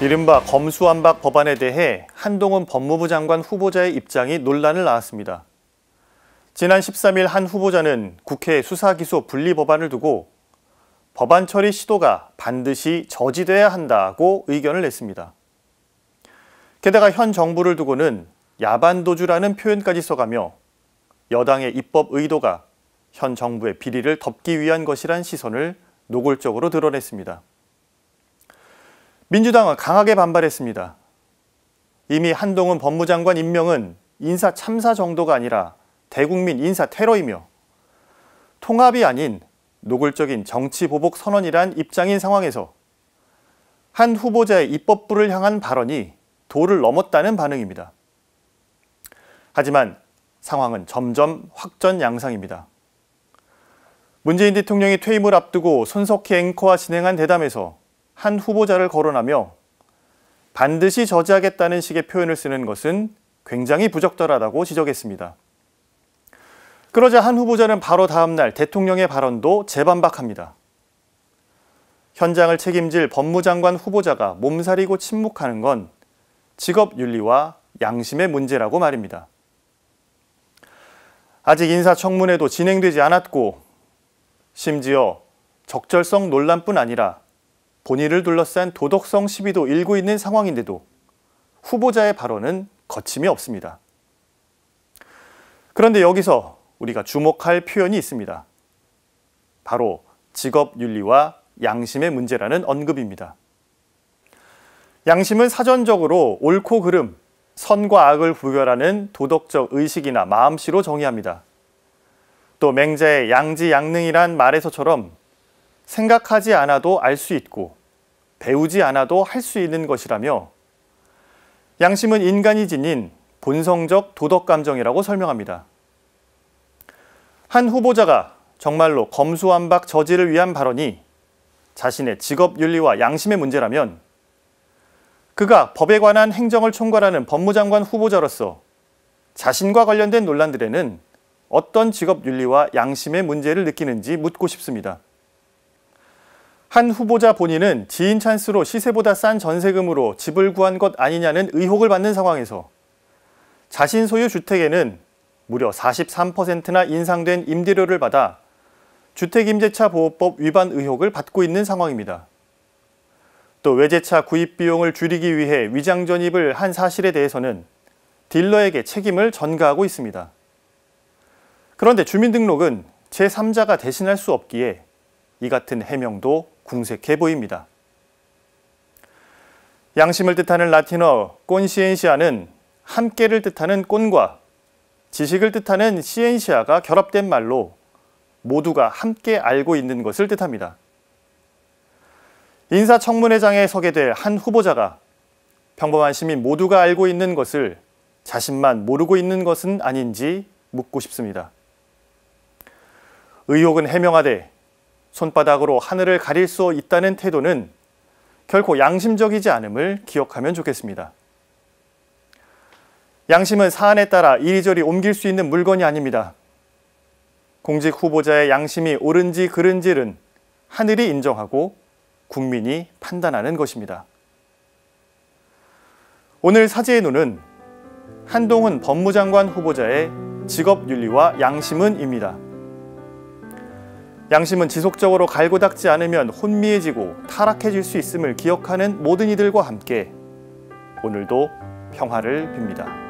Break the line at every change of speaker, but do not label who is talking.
이른바 검수완박 법안에 대해 한동훈 법무부 장관 후보자의 입장이 논란을 낳았습니다. 지난 13일 한 후보자는 국회 수사기소 분리 법안을 두고 법안 처리 시도가 반드시 저지돼야 한다고 의견을 냈습니다. 게다가 현 정부를 두고는 야반도주라는 표현까지 써가며 여당의 입법 의도가 현 정부의 비리를 덮기 위한 것이란 시선을 노골적으로 드러냈습니다. 민주당은 강하게 반발했습니다. 이미 한동훈 법무장관 임명은 인사 참사 정도가 아니라 대국민 인사 테러이며 통합이 아닌 노골적인 정치 보복 선언이란 입장인 상황에서 한 후보자의 입법부를 향한 발언이 도를 넘었다는 반응입니다. 하지만 상황은 점점 확전 양상입니다. 문재인 대통령이 퇴임을 앞두고 손석희 앵커와 진행한 대담에서 한 후보자를 거론하며 반드시 저지하겠다는 식의 표현을 쓰는 것은 굉장히 부적절하다고 지적했습니다. 그러자 한 후보자는 바로 다음 날 대통령의 발언도 재반박합니다. 현장을 책임질 법무장관 후보자가 몸살이고 침묵하는 건 직업윤리와 양심의 문제라고 말입니다. 아직 인사청문회도 진행되지 않았고 심지어 적절성 논란뿐 아니라 본인을 둘러싼 도덕성 시비도 일고 있는 상황인데도 후보자의 발언은 거침이 없습니다. 그런데 여기서 우리가 주목할 표현이 있습니다. 바로 직업윤리와 양심의 문제라는 언급입니다. 양심은 사전적으로 옳고 그름, 선과 악을 구별하는 도덕적 의식이나 마음씨로 정의합니다. 또 맹자의 양지양능이란 말에서처럼 생각하지 않아도 알 수 있고 배우지 않아도 할 수 있는 것이라며 양심은 인간이 지닌 본성적 도덕감정이라고 설명합니다. 한 후보자가 정말로 검수완박 저지를 위한 발언이 자신의 직업윤리와 양심의 문제라면 그가 법에 관한 행정을 총괄하는 법무장관 후보자로서 자신과 관련된 논란들에는 어떤 직업윤리와 양심의 문제를 느끼는지 묻고 싶습니다. 한 후보자 본인은 지인 찬스로 시세보다 싼 전세금으로 집을 구한 것 아니냐는 의혹을 받는 상황에서 자신 소유 주택에는 무려 43%나 인상된 임대료를 받아 주택임대차 보호법 위반 의혹을 받고 있는 상황입니다. 또 외제차 구입 비용을 줄이기 위해 위장 전입을 한 사실에 대해서는 딜러에게 책임을 전가하고 있습니다. 그런데 주민등록은 제3자가 대신할 수 없기에 이 같은 해명도 궁색해 보입니다. 양심을 뜻하는 라틴어 콘시엔시아는 함께를 뜻하는 콘과 지식을 뜻하는 시엔시아가 결합된 말로 모두가 함께 알고 있는 것을 뜻합니다. 인사청문회장에 서게 될 한 후보자가 평범한 시민 모두가 알고 있는 것을 자신만 모르고 있는 것은 아닌지 묻고 싶습니다. 의혹은 해명하되 손바닥으로 하늘을 가릴 수 있다는 태도는 결코 양심적이지 않음을 기억하면 좋겠습니다. 양심은 사안에 따라 이리저리 옮길 수 있는 물건이 아닙니다. 공직 후보자의 양심이 옳은지 그른지는 하늘이 인정하고 국민이 판단하는 것입니다. 오늘 사제의 눈은 한동훈 법무장관 후보자의 직업윤리와 양심은입니다. 양심은 지속적으로 갈고 닦지 않으면 혼미해지고 타락해질 수 있음을 기억하는 모든 이들과 함께 오늘도 평화를 빕니다.